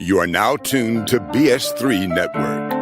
You are now tuned to BS3 Network.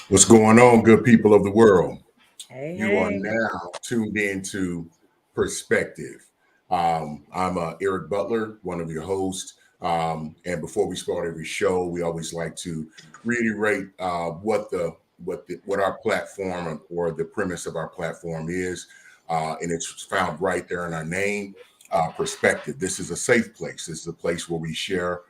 What's going on, good people of the world? You are Hey. now tuned into Perspective. I'm Eric Butler, one of your hosts. And before we start every show, we always like to reiterate what our platform or the premise of our platform is, and it's found right there in our name. Perspective. This is a safe place. This is a place where we share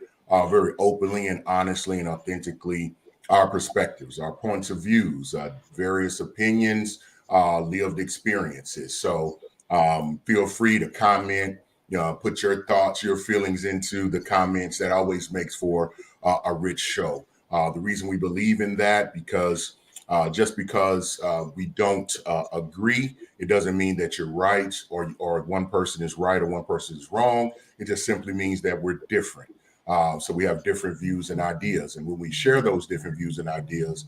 very openly and honestly and authentically our perspectives, our points of views, various opinions, lived experiences. So feel free to comment, put your thoughts, your feelings into the comments. That always makes for a rich show. The reason we believe in that, because just because we don't agree, it doesn't mean that you're right or one person is right or one person is wrong. It just simply means that we're different. So we have different views and ideas. And when we share those different views and ideas,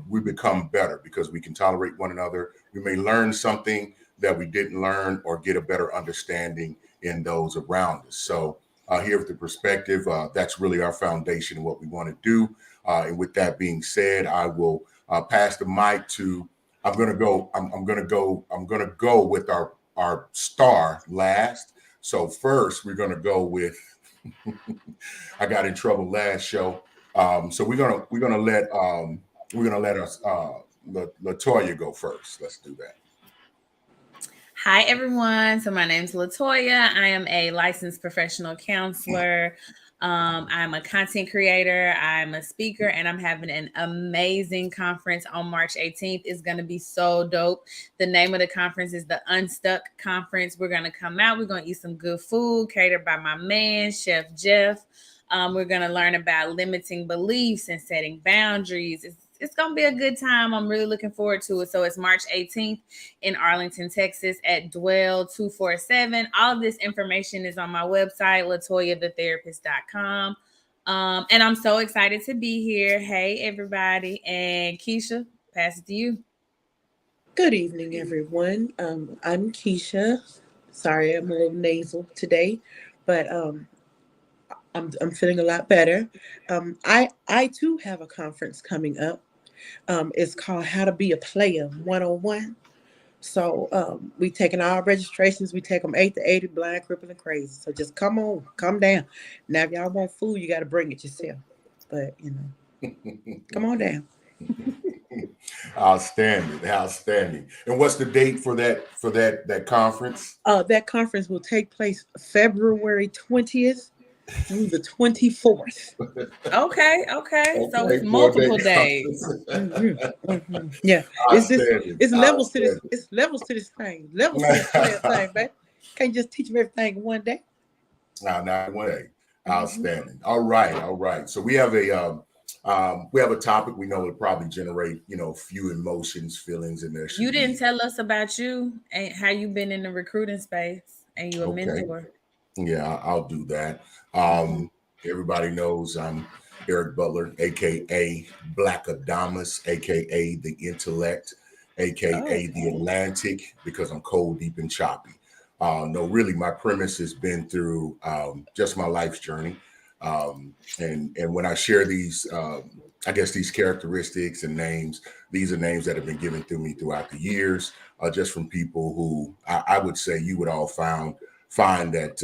we become better because we can tolerate one another. We may learn something that we didn't learn or get a better understanding in those around us. So here with the perspective, that's really our foundation and what we want to do. And with that being said, I will pass the mic to. I'm gonna go with our star last. So first, we're gonna go with. I got in trouble last show, so we're gonna let us Latoya go first. Let's do that. Hi, everyone. So my name is Latoya. I am a licensed professional counselor. I'm a content creator. I'm a speaker, and I'm having an amazing conference on March 18th. It's going to be so dope. The name of the conference is the Unstuck Conference. We're going to come out. We're going to eat some good food catered by my man, Chef Jeff. We're going to learn about limiting beliefs and setting boundaries. It's going to be a good time. I'm really looking forward to it. So it's March 18th in Arlington, Texas at Dwell 247. All of this information is on my website, latoyathetherapist.com. And I'm so excited to be here. Hey, everybody. And Keisha, pass it to you. Good evening, everyone. I'm Keisha. Sorry, I'm a little nasal today, but I'm feeling a lot better. I too have a conference coming up. It's called How to Be a Player 101. So we taking our registrations. We take them 8 to 80, blind, crippled, and crazy. So just come down. Now, if y'all want food, you got to bring it yourself. But come on down. Outstanding. And what's the date for that conference? That conference will take place February 20th through the 24th. Okay. So it's multiple days. Yeah, it's levels to this. It's levels to this thing. Levels to this thing, baby. Can't just teach them everything in one day. Not one day. Outstanding. All right. So we have a topic we know will probably generate few emotions, feelings, and there. You didn't tell us about you and how you've been in the recruiting space, and you a mentor. Yeah, I'll do that. Everybody knows I'm Eric Butler, aka Black Adamus, aka the Intellect, aka the Atlantic, because I'm cold, deep, and choppy. No, really, my premise has been through just my life's journey, and when I share these, I guess these characteristics and names, these are names that have been given to me throughout the years, just from people who I would say you would all find that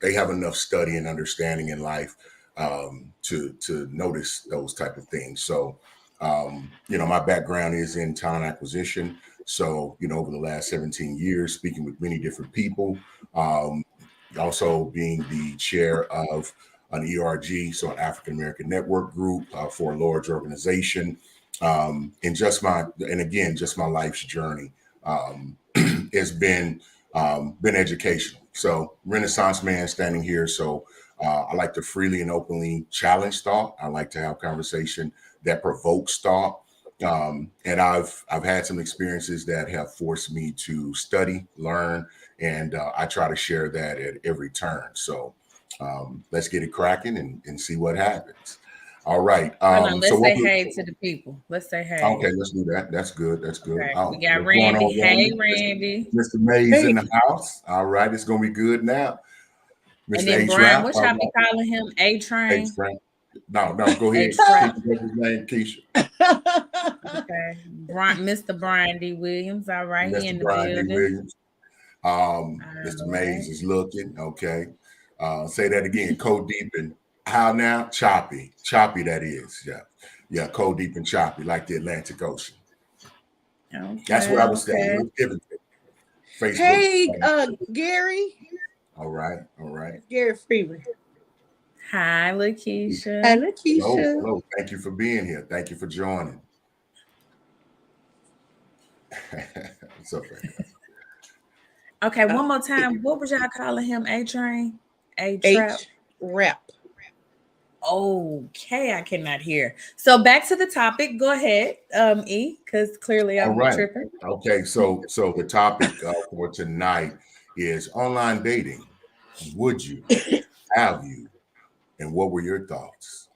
they have enough study and understanding in life to notice those type of things. So my background is in talent acquisition. So over the last 17 years, speaking with many different people, also being the chair of an ERG, so an African American network group for a large organization. in just my life's journey has been educational. So Renaissance man standing here. So I like to freely and openly challenge thought. I like to have conversation that provokes thought. And I've had some experiences that have forced me to study, learn, and I try to share that at every turn. So let's get it cracking and see what happens. All right. Hold on, let's so say hey to the people. Let's say hey. Okay, let's do that. That's good. That's good. Okay. Oh, We got what's going Randy. on, Hey, Randy. Mr. Mays Hey. in the house. All right, it's gonna be good now. And Mr. then H. Brian, Rap. what y'all be calling him? A-Train. H. Frank. No, go ahead. A-Train. What's his name? Keisha. Okay. Mr. Brian D. Williams. All right. He in Mr. the Brian D. building. Williams. Mr. All Mays right. is looking. Okay. Say that again. Code deep and how now? Choppy. Choppy, that is. Yeah. Yeah, cold, deep, and choppy, like the Atlantic Ocean. Okay, That's what I was saying. okay. Let's give it to Facebook. Hey, Gary. All right. All right. Gary Freeman. Hi, Lakeisha. Hi, Lakeisha. Hello. Thank you for being here. Thank you for joining. What's up, man? Okay, one more time. What was y'all calling him? A-Train? A-Trap? H-Rap. Okay, I cannot hear. So back to the topic. Go ahead, E, because clearly I'm All right. tripping. Okay, so the topic for tonight is online dating. Would you? Have you? And what were your thoughts?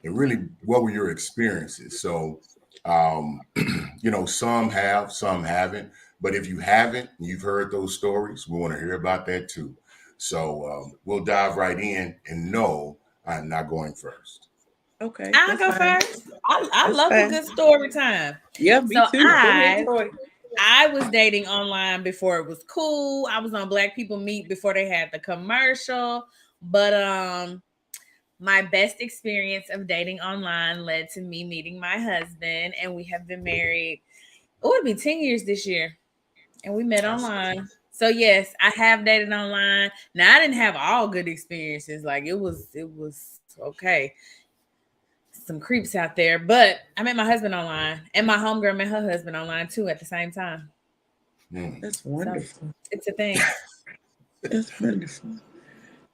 And really, what were your experiences? So, some have, some haven't. But if you haven't, you've heard those stories, we want to hear about that too. So we'll dive right in. And no, I'm not going first. Okay. I'll that's go fine. first. I That's love fine. a good story time. Yeah, me So too. Go ahead, Troy. I was dating online before it was cool. I was on Black People Meet before they had the commercial. But my best experience of dating online led to me meeting my husband, and we have been married. Oh, it'll be 10 years this year. And we met online. So yes, I have dated online. Now I didn't have all good experiences. Like it was okay. Some creeps out there, but I met my husband online, and my homegirl met her husband online too at the same time. That's wonderful. So it's a thing. That's wonderful.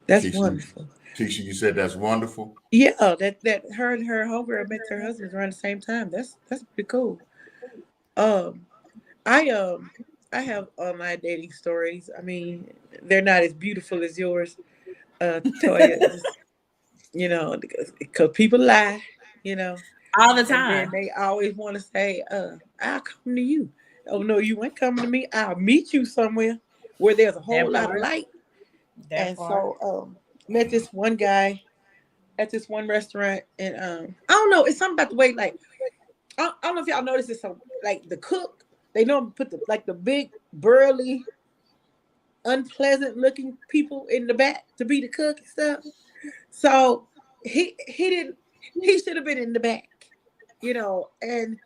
That's Keisha, wonderful. Keisha, you said that's wonderful. Yeah, that her and her homegirl met their husbands around the same time. That's pretty cool. I have online dating stories. I mean, they're not as beautiful as yours, Toya. Because people lie, All the and then time. they always want to say, I'll come to you. Oh no, you ain't coming to me. I'll meet you somewhere where there's a whole lot of light. So met this one guy at this one restaurant, and I don't know, it's something about the way, like, I don't know if y'all noticed this, so like the cook, they don't put the big burly unpleasant looking people in the back to be the cook and stuff. So he should have been in the back, and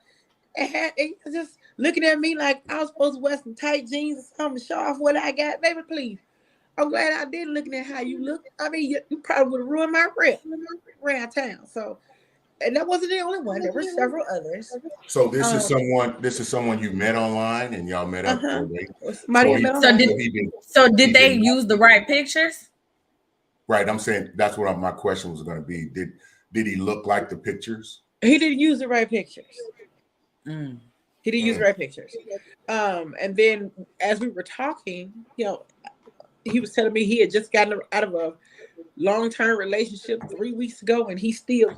he was just looking at me like I was supposed to wear some tight jeans or something to show off what I got. Baby, please. I'm glad I did, looking at how you look. I mean, you probably would have ruined my rep around town. So, and that wasn't the only one. There were several others. So this is someone you met online and y'all met up for a date. So did they use the right pictures? Right. I'm saying that's what my question was going to be. Did he look like the pictures? He didn't use the right pictures. He didn't use the right pictures. And then as we were talking, he was telling me he had just gotten out of a long-term relationship 3 weeks ago, and he's still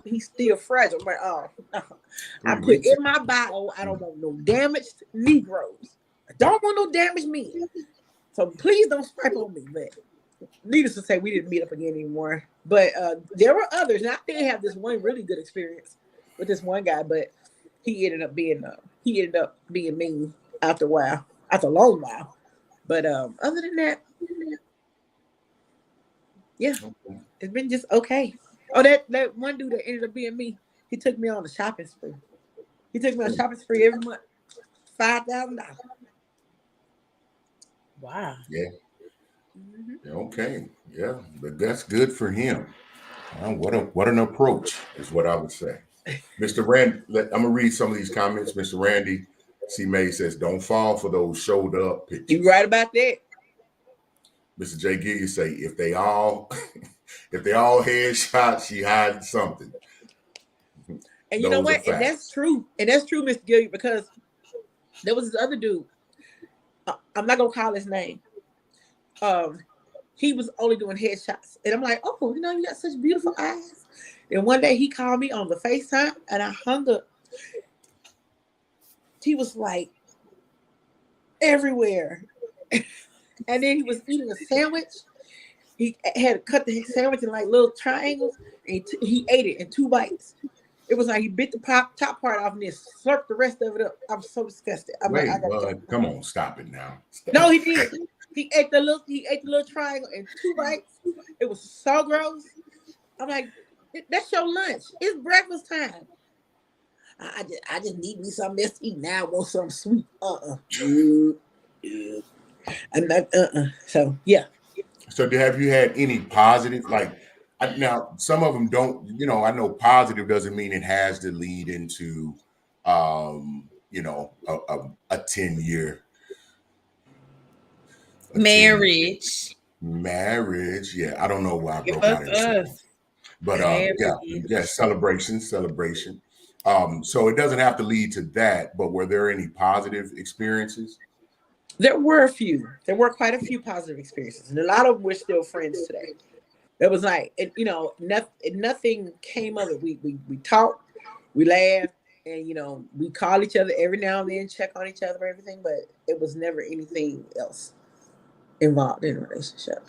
fragile. I'm like, I put in my bio, I don't want no damaged Negroes. I don't want no damaged men. So please don't swipe on me. But needless to say, we didn't meet up again anymore. But there were others, and I did have this one really good experience with this one guy, but he ended up being mean after a long while. But other than that, yeah, it's been just okay. Oh, that one dude that ended up being me, he took me on a shopping spree. He took me on a shopping spree every month, $5,000. Wow. Yeah. Okay. Yeah, but that's good for him. What an approach is what I would say. Mr. Rand, I'm gonna read some of these comments. Mr. Randy C. May says, "Don't fall for those showed up pictures." You right about that. Mr. J. Gilliard say, "If they all, if they all headshots, she hiding something." And you know Those are what? And that's facts. true. And that's true, Mr. Gilliard, because there was this other dude. I'm not gonna call his name. He was only doing headshots, and I'm like, oh, you know, you got such beautiful eyes. And one day he called me on the FaceTime, and I hung up. He was like everywhere, and then he was eating a sandwich. He had cut the sandwich in like little triangles, and he ate it in 2 bites. It was like he bit the top part off and then slurped the rest of it up. I'm so disgusted. I'm Wait, like, come on, stop it now. Stop. No, he did. He ate the little triangle in 2 bites. It was so gross. I'm like, that's your lunch. It's breakfast time. I just need me something else to eat now. I want something sweet. I'm not. So yeah. So, have you had any positive? Like, now some of them don't. You know, I know positive doesn't mean it has to lead into, you know, a 10-year marriage. Marriage, yeah. I don't know why I Give broke out us into us. but yeah, celebration. So it doesn't have to lead to that, but were there any positive experiences? There were a few. There were quite a few positive experiences, and a lot of them we're still friends today. It was like, you know, nothing came of it. We talked, we laughed, and you know, we call each other every now and then, check on each other, and everything. But it was never anything else involved in a relationship.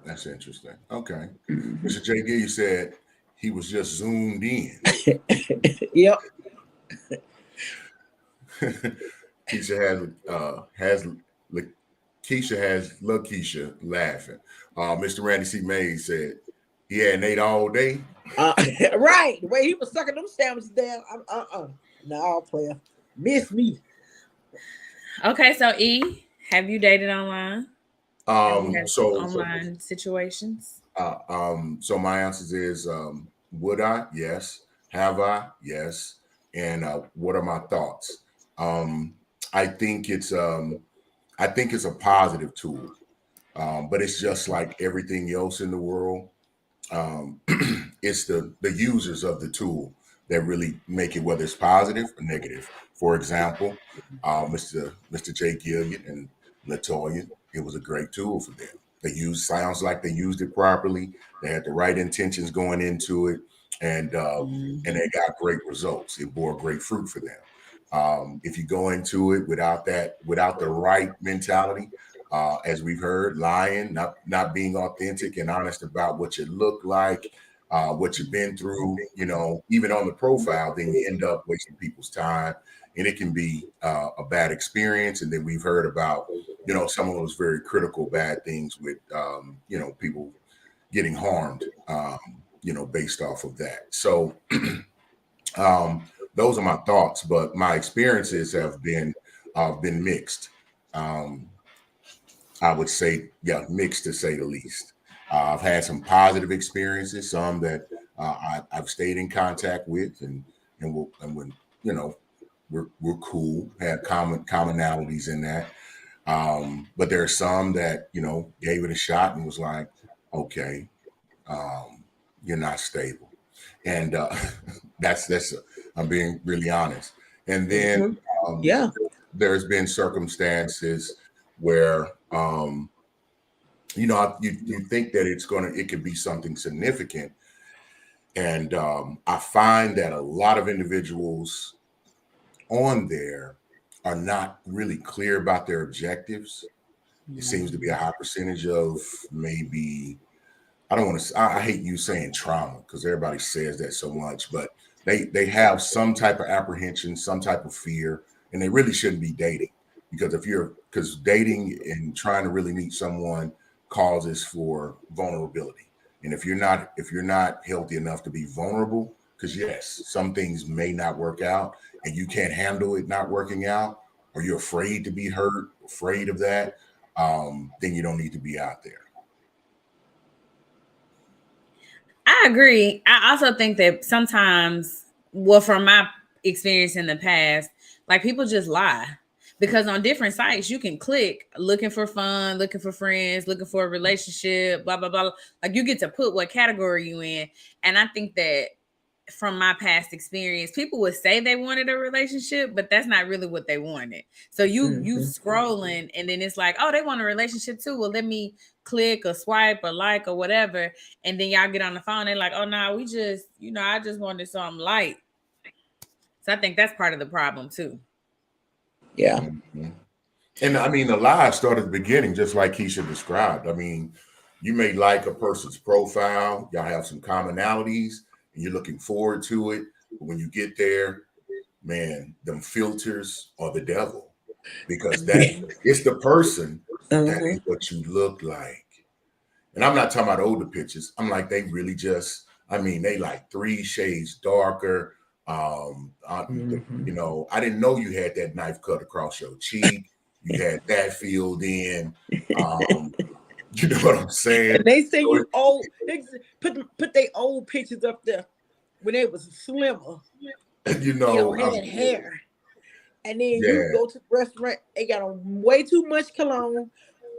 That's interesting. Okay, Mr. J. Gill, you said he was just zoomed in. Yep. Keisha has Lakeisha laughing. Mr. Randy C. Mays said he hadn't ate all day. Right. The way he was sucking them sandwiches down. No, player. Miss me. Okay, so E, have you dated online? So online situations. So my answer is would I? Yes. Have I? Yes. And what are my thoughts? I think it's a positive tool, but it's just like everything else in the world. It's the users of the tool that really make it, whether it's positive or negative. For example, Mr. J. Gilliard and Latoya, it was a great tool for them. Sounds like they used it properly. They had the right intentions going into it, and they got great results. It bore great fruit for them. If you go into it without the right mentality, as we've heard, lying, not being authentic and honest about what you look like, what you've been through, you know, even on the profile, then you end up wasting people's time, and it can be a bad experience. And then we've heard about, you know, some of those very critical bad things with, you know, people getting harmed, you know, based off of that. So those are my thoughts, but my experiences have been mixed. I would say, yeah, mixed to say the least. I've had some positive experiences, some that I've stayed in contact with, and when you know we're cool, had commonalities in that. But there are some that, you know, gave it a shot and was like, okay, you're not stable, and I'm being really honest. And then there's been circumstances where you know, you think that it could be something significant, and I find that a lot of individuals on there are not really clear about their objectives. It seems to be a high percentage of maybe, I hate you saying trauma because everybody says that so much, but they have some type of apprehension, some type of fear, and they really shouldn't be dating, because dating and trying to really meet someone causes for vulnerability. And if you're not healthy enough to be vulnerable, because yes, some things may not work out and you can't handle it not working out, or you're afraid to be hurt, afraid of that, then you don't need to be out there. I agree. I also think that sometimes well, from my experience in the past, like people just lie. Because on different sites, you can click looking for fun, looking for friends, looking for a relationship, blah, blah, blah. Like you get to put what category you in. And I think that from my past experience, people would say they wanted a relationship, but that's not really what they wanted. So you scrolling and then it's like, oh, they want a relationship too. Well, let me click or swipe or like or whatever. And then y'all get on the phone. They're like, oh, no, we just, I just wanted something light. So I think that's part of the problem too. Yeah. Mm-hmm. And I mean, the lie started at the beginning, just like Keisha described. I mean, you may like a person's profile, y'all have some commonalities, and you're looking forward to it. But when you get there, man, them filters are the devil, because it's the person that is what you look like. And I'm not talking about older pictures. I'm like, they really just, I mean, they like 3 shades darker. I didn't know you had that knife cut across your cheek. You had that filled in. You know what I'm saying? And they say you old. They put their old pictures up there when they was slimmer. You know, had hair. And then you go to the restaurant. They got on way too much cologne,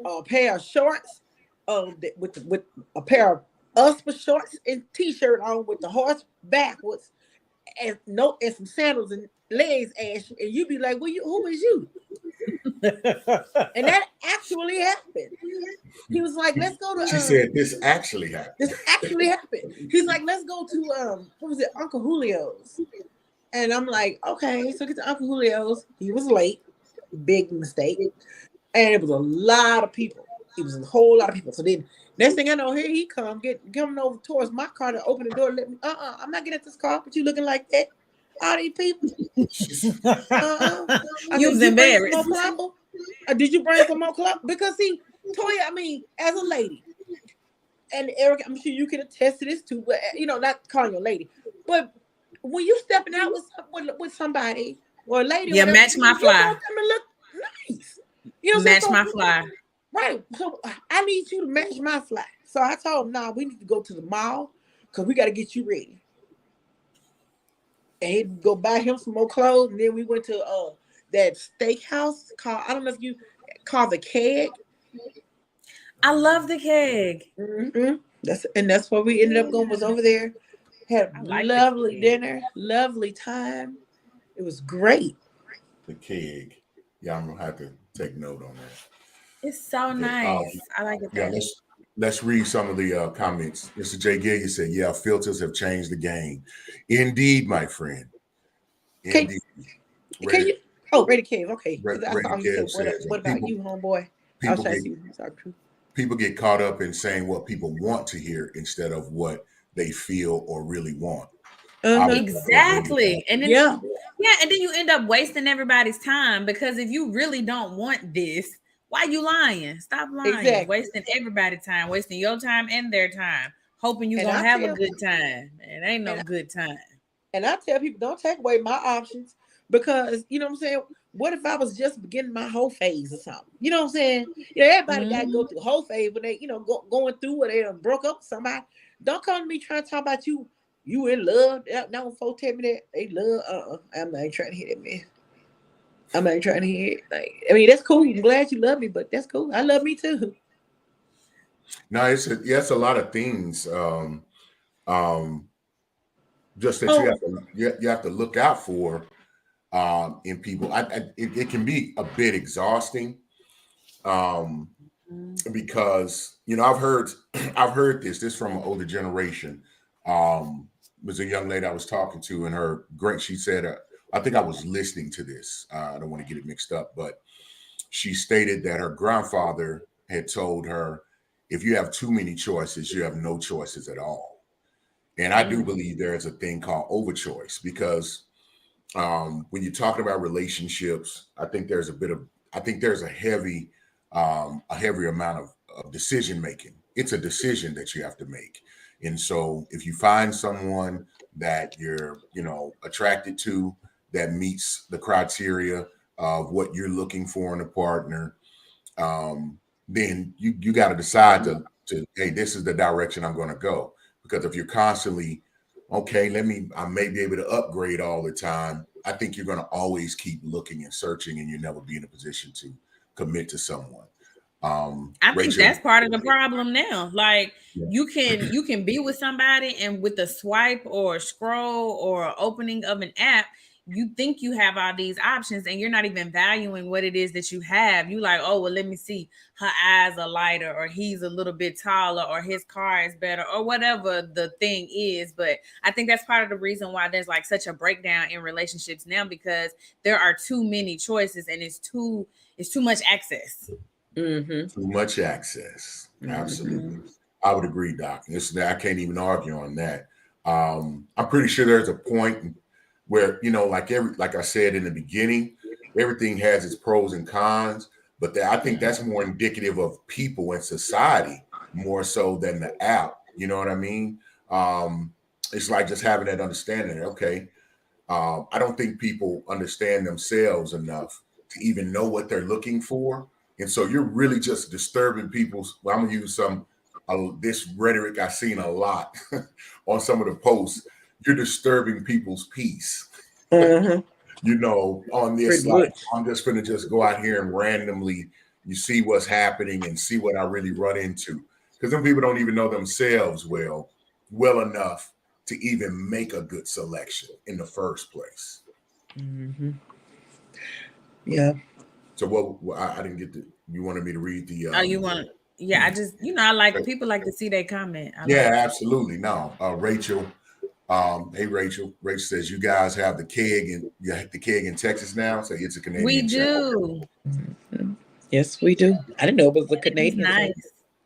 a pair of shorts, with a pair of Usper shorts and t-shirt on with the horse backwards, and some sandals and legs, and you be like, who is you? And that actually happened. He was like, let's go to. She said this actually happened. This actually happened. He's like, let's go to what was it, Uncle Julio's? And I'm like, okay, so get to Uncle Julio's. He was late, big mistake, and it was a lot of people. It was a whole lot of people. So then, next thing I know, here he coming over towards my car to open the door. Let me. I'm not getting at this car. But you looking like that? All these people. You was embarrassed. Did you bring some more club? Because see, Toya, I mean, as a lady, and Eric, I'm sure you can attest to this too. But not calling you a lady, but when you stepping out with somebody or a lady, yeah, match my fly. You want them to look nice. Match my fly. Right. So I need you to match my fly. So I told him, nah, we need to go to the mall because we got to get you ready. And he'd go buy him some more clothes. And then we went to that steakhouse called, I don't know if you call the Keg. I love the Keg. Mm-hmm. That's where we ended up going, was over there. Had a lovely dinner, lovely time. It was great. The Keg. Yeah, I'm going to have to take note on that. It's so nice. I like it. Yeah, let's read some of the comments. Mr. J. Gillian said, yeah, filters have changed the game. Indeed, my friend. Indeed. Ready Cave. Okay. What about you, homeboy? People get caught up in saying what people want to hear instead of what they feel or really want. Exactly. And then and then you end up wasting everybody's time, because if you really don't want this, why you lying? Stop lying. Exactly. Wasting everybody's time, wasting your time and their time, hoping you're going to have a good time. It ain't no good time. And I tell people, don't take away my options, because, you know what I'm saying? What if I was just beginning my whole phase or something? You know what I'm saying? Everybody got to go through the whole phase when they, going through where they broke up with somebody. Don't come to me trying to talk about you in love. Now when folks tell me that they love, I'm not trying to hear that, man. I'm not trying to hear it. That's cool. I'm glad you love me, but that's cool. I love me too. No, it's a lot of things. Just that you have to look out for in people. It can be a bit exhausting, because I've heard this from an older generation. Was a young lady I was talking to, and she said, I think I was listening to this. I don't want to get it mixed up, but she stated that her grandfather had told her, if you have too many choices, you have no choices at all. And I do believe there is a thing called overchoice, because when you're talking about relationships, I think there's a heavy amount of decision making. It's a decision that you have to make. And so if you find someone that you're, attracted to, that meets the criteria of what you're looking for in a partner, then you got to decide to, hey, this is the direction I'm going to go. Because if you're constantly okay, I may be able to upgrade all the time. I think you're going to always keep looking and searching, and you'll never be in a position to commit to someone. I think Rachel, that's part of the problem now. Like yeah. you can be with somebody, and with a swipe or a scroll or opening of an app, you think you have all these options, and you're not even valuing what it is that you have. You like, oh well, let me see. Her eyes are lighter, or he's a little bit taller, or his car is better, or whatever the thing is. But I think that's part of the reason why there's like such a breakdown in relationships now, because there are too many choices, and it's too much access. Mm-hmm. Too much access. Absolutely. Mm-hmm. I would agree, Doc. I can't even argue on that. I'm pretty sure there's a point where, like I said in the beginning, everything has its pros and cons, but I think that's more indicative of people and society more so than the app. You know what I mean? It's like just having that understanding. Okay. I don't think people understand themselves enough to even know what they're looking for. And so you're really just disturbing people's. Well, I'm gonna use this rhetoric I've seen a lot on some of the posts. You're disturbing people's peace. Mm-hmm. On this, I'm just gonna just go out here and randomly you see what's happening and see what I really run into. Because some people don't even know themselves well enough to even make a good selection in the first place. Mm-hmm. Yeah. So what I didn't get to. You wanted me to read the. You want? Yeah, I just I like people like to see their comment. Absolutely. No, Rachel. Hey Rachel. Rachel says you guys have the keg in Texas now. So it's a Canadian. We do. Mm-hmm. Yes, we do. I didn't know it was a Canadian. Nice.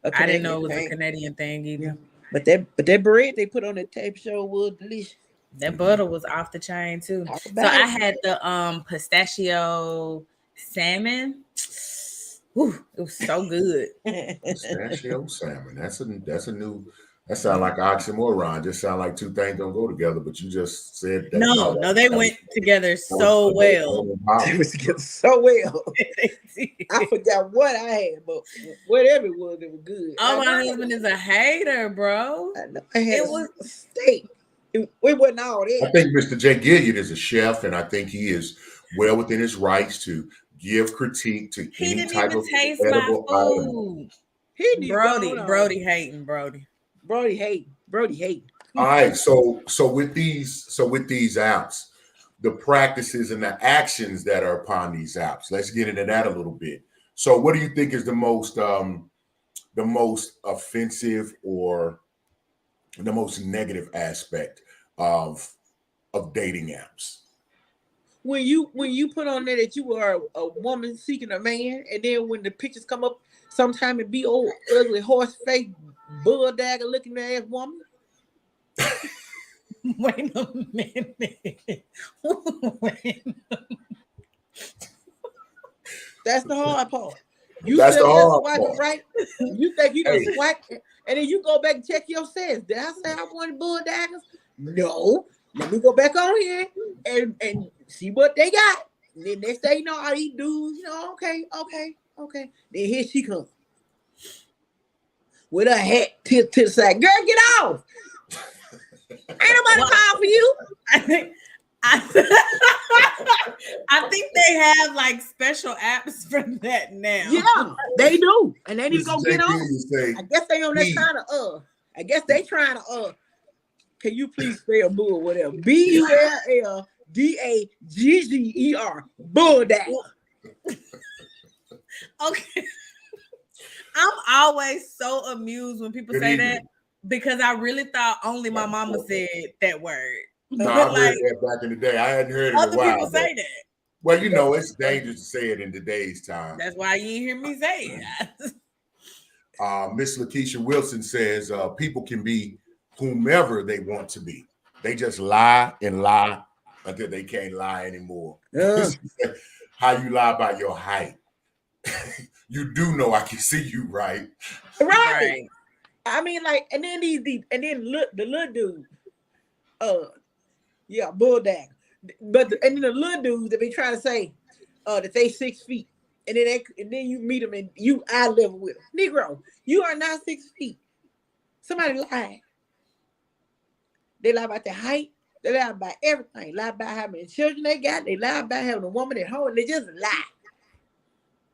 I didn't know it was a Canadian thing either. Yeah. But that bread they put on the tape show was delicious. That butter was off the chain too. So I had the pistachio salmon. Ooh, it was so good. Pistachio salmon. That's a new. That sounds like oxymoron. Just sound like two things don't go together. But you just said that. No, they went together so well. They was together so well. I forgot what I had, but whatever it was good. Oh, my husband is a hater, bro. I know. It was a steak. It wasn't all that. I think Mr. Jay Gilliard is a chef, and I think he is well within his rights to give critique to any type of edible item. Brody hating. All right, so with these apps, the practices and the actions that are upon these apps. Let's get into that a little bit. So, what do you think is the most offensive or the most negative aspect of dating apps? When you put on there that you are a woman seeking a man, and then when the pictures come up, sometime it be old ugly horse face, bull dagger looking ass woman. Wait a minute. That's the hard part. That's the hard part, right? You think you can swipe, and then you go back and check your stats. Did I say I wanted bull daggers? No. Let me go back on here and see what they got. And then next thing you know, all these dudes, okay. Then here she comes with her hat to the side. Girl, get off! Ain't nobody call for you. I think they have like special apps for that now. Yeah, they do, and they need to go get on. I guess they on that kind of I guess they trying to Can you please spell bull whatever? BULLDAGGER. Bull dagger. Okay. I'm always so amused when people say that, because I really thought only my mama said that word. No, I heard that back in the day. I hadn't heard it in a while. Other people say that. Well, it's dangerous to say it in today's time. That's why you didn't hear me say it. Miss Lakeisha Wilson says people can be whomever they want to be. They just lie and lie until they can't lie anymore. How you lie about your height? You do know I can see you, right? Right. I mean, like, and then the little dude, bull dagger. But and then the little dudes that be trying to say, that they 6 feet, and then you meet them and you eye level with them. Negro, you are not 6 feet. Somebody lied. They lie about their height. They lie about everything. Lie about how many children they got. They lie about having a woman at home. They just lie.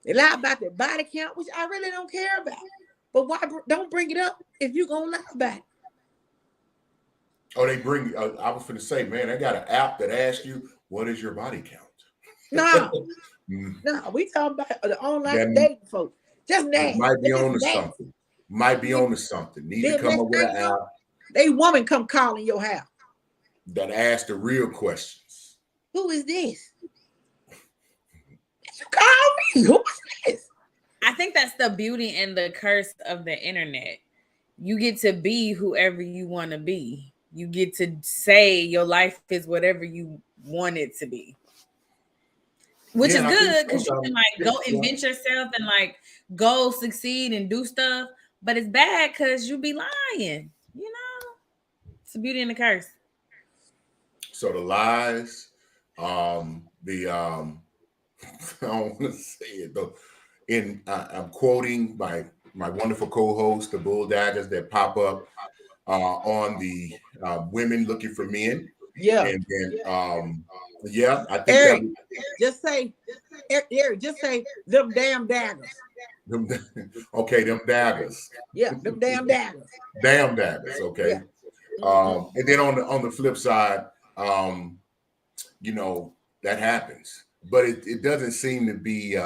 They lie about their body count, which I really don't care about. But why don't bring it up if you're going to lie about it? Oh, they bring, I was going to say, man, they got an app that asks you, what is your body count? No. No, we talking about the online dating folks. Just that. Might be on to something. Might be on to something. Need to come up with an app. They woman come calling your house. That ask the real questions. Who is this? You call me. Who is this? I think that's the beauty and the curse of the internet. You get to be whoever you want to be. You get to say your life is whatever you want it to be. Which is good because you can like go invent yourself and like go succeed and do stuff. But it's bad because you be lying. You know, it's the beauty and the curse. So the lies, I don't want to say it though. I'm quoting my wonderful co-host, the Bull Daggers that pop up on the Women Looking for Men. Yeah. And then yeah, I think Eric, just say them damn daggers. Okay, them daggers. Yeah, them damn daggers. Damn daggers. Okay. Yeah. And then on the flip side, you know, that happens, but it doesn't seem to be,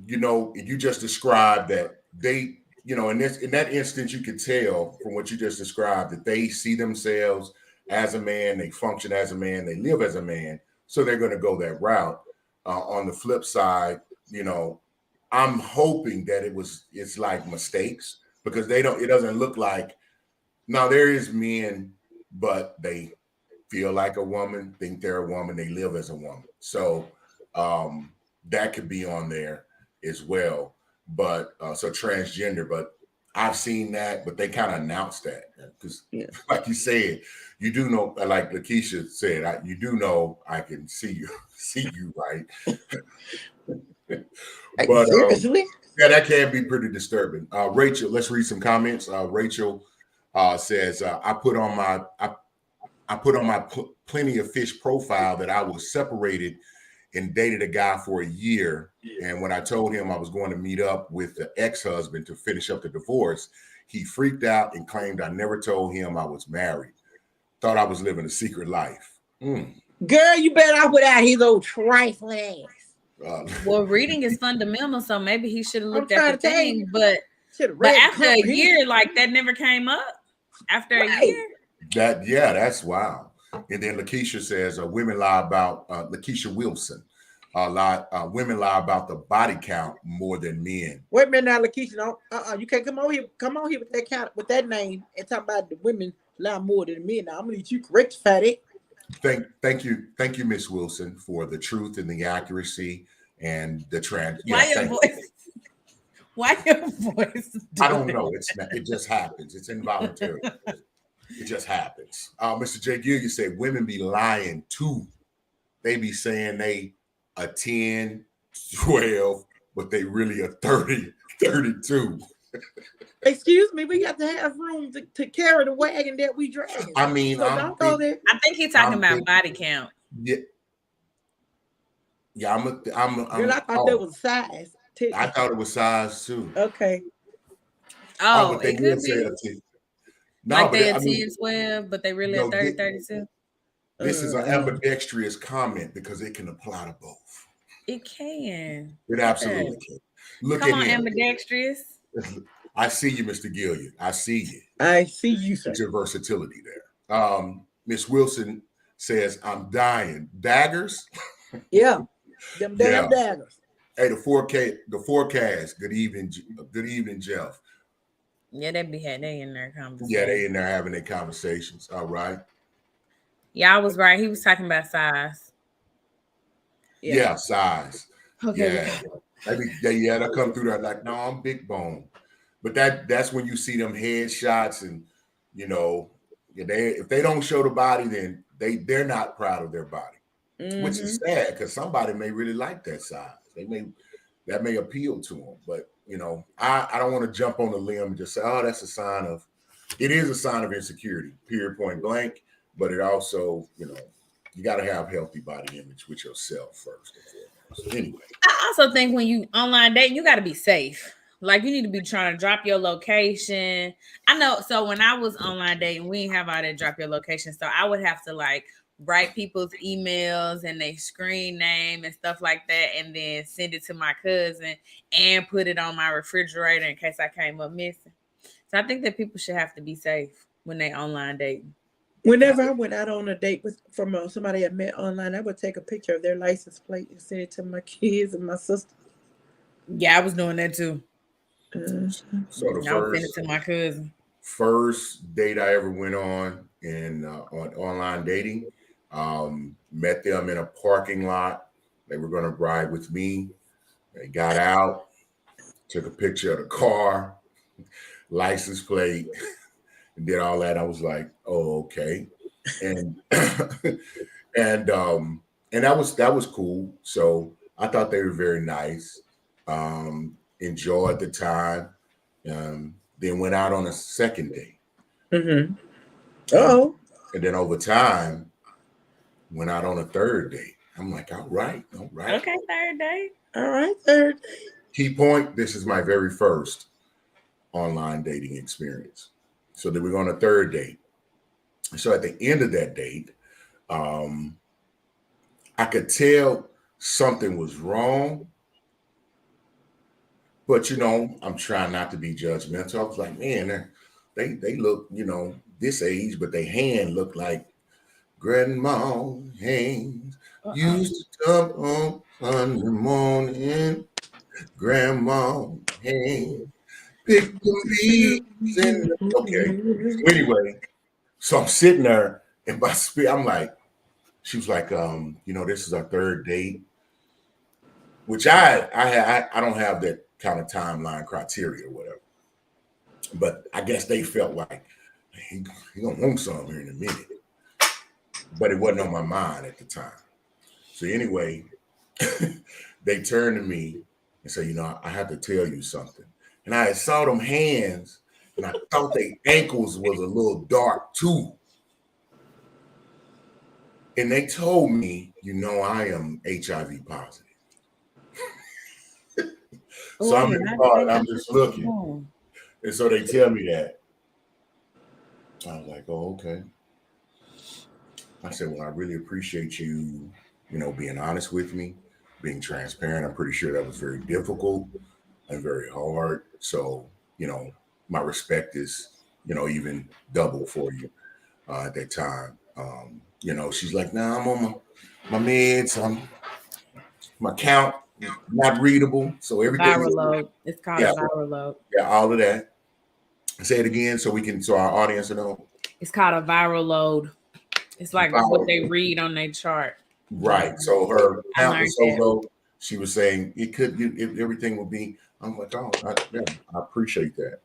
you know, you just described that they, you know, in that instance, you could tell from what you just described that they see themselves as a man, they function as a man, they live as a man, so they're going to go that route. On the flip side, you know, I'm hoping that it's like mistakes because it doesn't look like, now there is men, but they feel like a woman, think they're a woman, they live as a woman. So that could be on there as well. But so transgender, but I've seen that, but they kind of announced that because, like you said, you do know, like Lakeisha said, you do know I can see you, right? But seriously, yeah, that can be pretty disturbing. Rachel, let's read some comments. Rachel says, I put on my Plenty of Fish profile that I was separated and dated a guy for a year. And when I told him I was going to meet up with the ex-husband to finish up the divorce, he freaked out and claimed I never told him I was married. Thought I was living a secret life. Girl, you better off without his old trifling ass. Well, reading is fundamental, so maybe he should have looked at the thing. But after a year, like that never came up. After a year, that's wild. And then Lakeisha says, women lie about Lakeisha Wilson. Women lie about the body count more than men. Wait a minute now, Lakeisha. No, you can't come on here with that count, with that name, and talk about the women lie more than men. Now I'm gonna need you correct, fatty. Thank you, Miss Wilson, for the truth and the accuracy and the trans. Why your voice? Why your voice? I don't know. It just happens. It's involuntary. It just happens. Mr. J. Gill, you say women be lying too. They be saying they a 10, 12, but they really a 30, 32. Excuse me, we got to have room to carry the wagon that we drag. I mean, so don't go there. I think he's talking about body count. Yeah. Yeah, Girl, I thought that was size. I thought it was size too. Okay. Oh, but they it could be. No, like they're 10, 12, but they really are 30, 32. This is an ambidextrous comment because it can apply to both. It can. It absolutely can. Look Come at on, him. ambidextrous. I see you, Mr. Gilliard. I see you. I see you, sir. Your versatility there. Miss Wilson says, I'm dying. Daggers? Yeah. Them damn daggers. Hey, the forecast. Good evening, Jeff. Yeah, they in their conversations. Yeah, they in there having their conversations. All right. Yeah, I was right. He was talking about size. Yeah, size. Okay. Yeah. They'll come through there like, no, I'm big bone. But that's when you see them headshots, and you know, if they don't show the body, then they're not proud of their body, which is sad because somebody may really like that size. That may appeal to them, but you know, I don't want to jump on the limb and just say, oh, that's a sign of it is a sign of insecurity, period, point blank. But it also, you got to have healthy body image with yourself first and foremost. Anyway, I also think when you online date, you got to be safe. Like you need to be trying to drop your location. I know. So when I was online dating, we didn't have all that drop your location. So I would have to like write people's emails and their screen name and stuff like that, and then send it to my cousin and put it on my refrigerator in case I came up missing. So I think that people should have to be safe when they online dating. Whenever I went out on a date from somebody I met online, I would take a picture of their license plate and send it to my kids and my sister. Yeah, I was doing that too. So I would send it to my cousin. First date I ever went on on online dating, met them in a parking lot. They were going to ride with me. They got out, took a picture of the car, license plate, and did all that. I was like, oh, okay. And and that was cool. So I thought they were very nice. Enjoyed the time. Then went out on a second date. Mm-hmm. Oh. And then over time, went out on a third date. I'm like, all right. Okay, third date. All right, third date. Key point, this is my very first online dating experience. So then we're on a third date. So at the end of that date, I could tell something was wrong. But, I'm trying not to be judgmental. I was like, man, they look, this age, but their hand looked like Grandma Haynes used to come on Sunday morning. Grandma Haynes picked the leaves in the... Okay. So anyway, so I'm sitting there and I'm like, she was like, this is our third date, which I don't have that kind of timeline criteria or whatever. But I guess they felt like he gonna want something here in a minute. But it wasn't on my mind at the time. So anyway, they turned to me and said, I have to tell you something. And I saw them hands and I thought their ankles was a little dark too. And they told me, I am HIV positive. So I'm just looking. And so they tell me that. I was like, oh, okay. I said, well, I really appreciate you, being honest with me, being transparent. I'm pretty sure that was very difficult and very hard. So, my respect is, even double for you at that time. She's like, nah, I'm on my meds. My count not readable. So everything. Viral load. It's called a viral load. Yeah, all of that. Say it again so our audience will know. It's called a viral load. It's like what they read on their chart. Right. So her count was so low. She was saying everything would be. I'm like, oh, I appreciate that.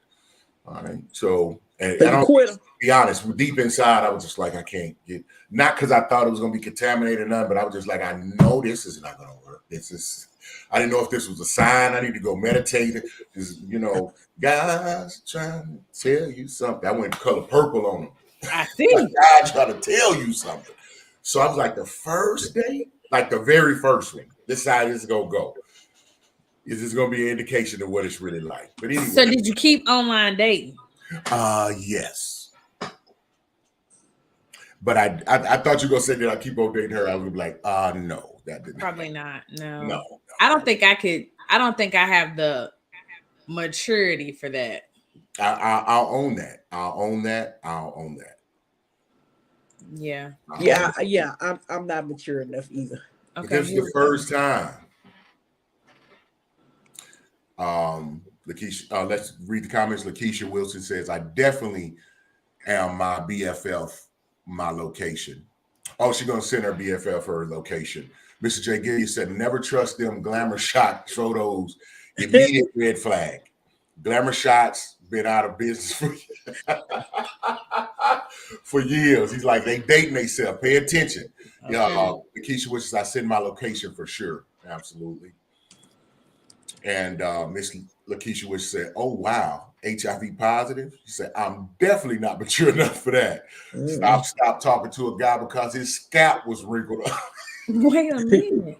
All right. So, and I don't be honest, deep inside, I was just like, I can't get, not because I thought it was going to be contaminated or nothing, but I was just like, I know this is not going to work. I didn't know if this was a sign. I need to go meditate. God's trying to tell you something. I went color purple on them. I see. God's trying to tell you something. So I was like, the first day, like the very first one, this side is going to go. Is this going to be an indication of what it's really like? But anyway. So did you keep online dating? Yes. But I thought you were going to say that I keep on dating her. I was like, no, that didn't. Probably not. No. I don't think I could. I don't think I have the maturity for that. I'll own that. I'll own that. Yeah. I'm not mature enough either. Okay. This is the first time. Lakeisha, let's read the comments. Lakeisha Wilson says, I definitely am my BFF, my location. Oh, she's going to send her BFF her location. Mr. J. Gillies said, never trust them glamour shot photos. Immediate red flag. Glamour shots been out of business for years. He's like, they dating themselves. Pay attention. Okay. Lakeisha wishes I send my location for sure. Absolutely. And Miss Lakeisha Wish said, oh, wow, HIV positive. She said, I'm definitely not mature enough for that. Mm. Stop talking to a guy because his scalp was wrinkled up. Wait a minute.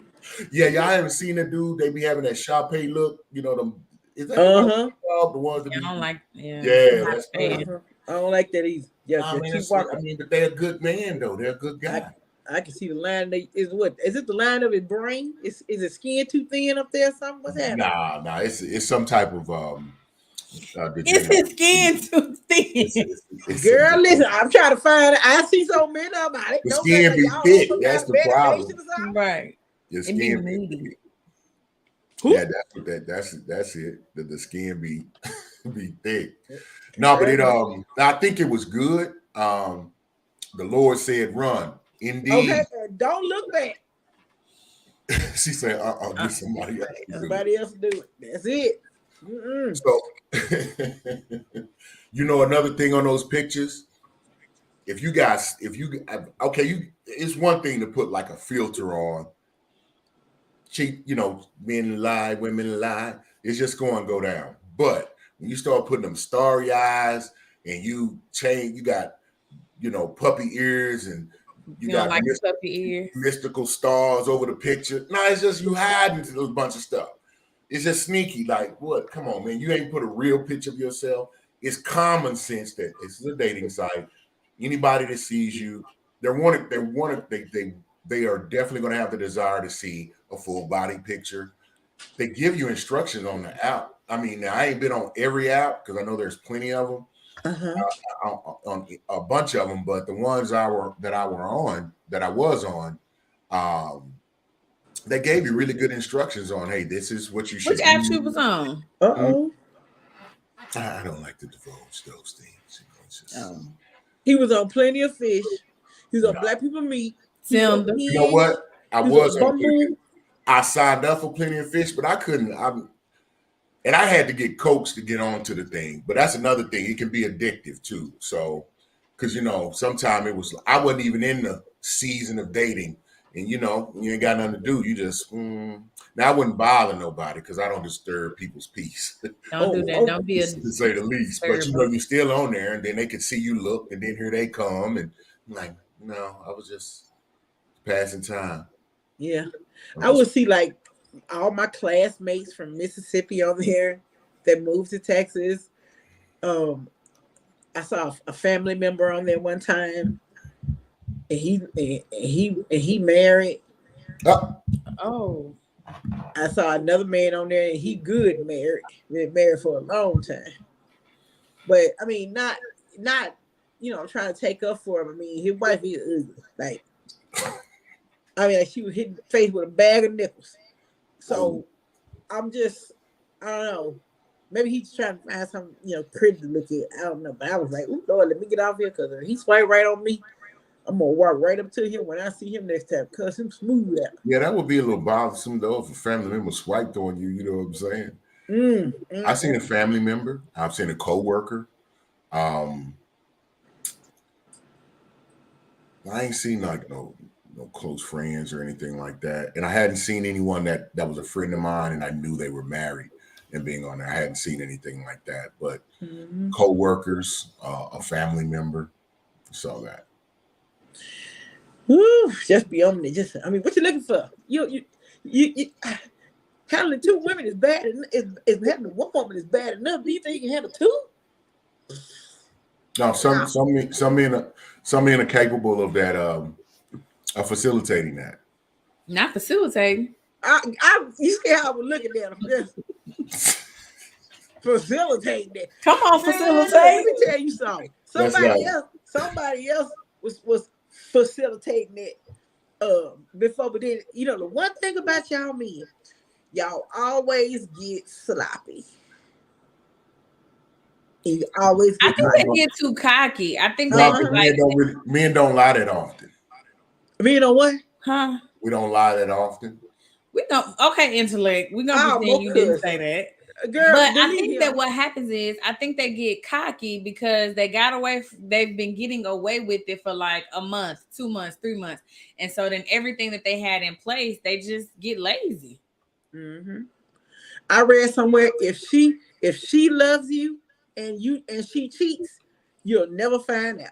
Yeah, y'all haven't seen that dude. They be having that Sharpay look. You know them. Is that the ones that I be? don't like. Yeah, that's I don't like that either. Yeah, I mean, keep walking. I mean, but they're a good man though. They're a good guy. I can see the line. Is it the line of his brain? Is his skin too thin up there? Or something? What's happening? Nah. It's some type of Is his skin too thin? Girl, listen, I'm trying to find it. I see so many of them. The skin be thick. That's the problem. Right. Your It be skin meaty. Yeah, that's it. The skin be be thick. No, but I think it was good. The Lord said, "Run." Indeed. Okay, don't look back. She said, get somebody else. Somebody else do it. That's it. Mm-mm. So, another thing on those pictures, it's one thing to put like a filter on. Men lie, women lie. It's just going to go down. But when you start putting them starry eyes and you got, puppy ears and you got like puppy ears, mystical stars over the picture. No, it's just you hiding a bunch of stuff. It's just sneaky. Like, what? Come on, man. You ain't put a real picture of yourself. It's common sense that this is a dating site. Anybody that sees you, they are definitely going to have the desire to see a full body picture. They give you instructions on the app. I mean, now, I ain't been on every app because I know there's plenty of them. On a bunch of them, but the ones that I was on, they gave you really good instructions on, hey, this is what you should. Which app you was on? I don't like to divulge those things. He was on Plenty of Fish. He was on Black People Meet. You know what? I signed up for Plenty of Fish, but I couldn't. And I had to get coaxed to get onto the thing. But that's another thing. It can be addictive too. So, because sometimes I wasn't even in the season of dating. And you ain't got nothing to do. You just now I wouldn't bother nobody because I don't disturb people's peace. Don't do that. Don't be a to say the least. But you're still on there, and then they can see you look, and then here they come, and I'm like, no, I was just passing time. Yeah, I would see like all my classmates from Mississippi on there that moved to Texas. I saw a family member on there one time. And he married. Oh. I saw another man on there and he good married. Been married for a long time. But I mean, not trying to take up for him. I mean, his wife is ugly. Like, I mean, she was hitting the face with a bag of nickels. So I don't know. Maybe he's trying to find some, pretty to look at. I don't know. But I was like, oh Lord, let me get off here because if he swipe right on me, I'm gonna walk right up to him when I see him next time, cuss him smooth out. Yeah, that would be a little bothersome though if a family member swiped on you. You know what I'm saying? I've seen a family member. I've seen a coworker. I ain't seen like no close friends or anything like that, and I hadn't seen anyone that was a friend of mine, and I knew they were married and being on there. I hadn't seen anything like that, but coworkers, a family member, saw that. Ooh, just be on it. What you looking for? You handling two women is bad. Is handling one woman is bad enough. Do you think you can handle two? No, some men are capable of that. Of facilitating that. Not facilitating. You see how I was looking at him? Just facilitating that. Come on, facilitate. Let me tell you something. Somebody else was facilitating it before, but then the one thing about y'all men, y'all always get sloppy. You always get I think they get too cocky. I think men don't lie that often. Men don't what? Huh? We don't lie that often. We don't. Okay, intellect. We're gonna pretend you didn't say that. Girl, but I think that what happens is I think they get cocky because they got away. They've been getting away with it for like a month, 2 months, 3 months, and so then everything that they had in place, they just get lazy. I read somewhere if she loves you, and she cheats, you'll never find out.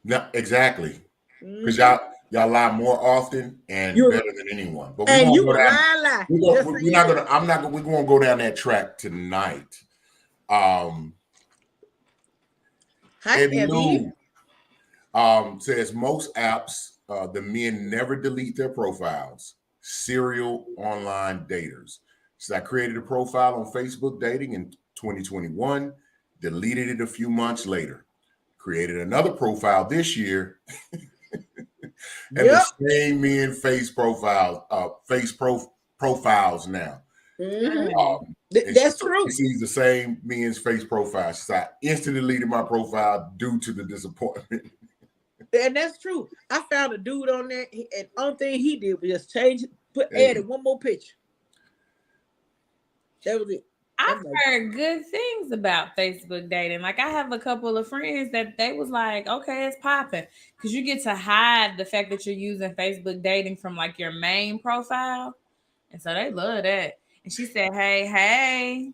No, exactly. Because Mhm. y'all lie more often and You better than anyone. But and you go will down. lie. We're not gonna. I'm not. We're gonna go down that track tonight. Hi, Eddie Evie. Lou says most apps, the men never delete their profiles. Serial online daters. So I created a profile on Facebook dating in 2021, deleted it a few months later, created another profile this year, and Yep. the same men profiles now. Mm-hmm. That's true. She sees the same men's face profile. She said, I instantly deleted my profile due to the disappointment. And that's true. I found a dude on there, and only thing he did was just change, added one more picture. That was it. I've heard good things about Facebook dating. Like I have a couple of friends that they was like, okay, it's popping. Because you get to hide the fact that you're using Facebook dating from like your main profile. And so they love that. And she said, hey.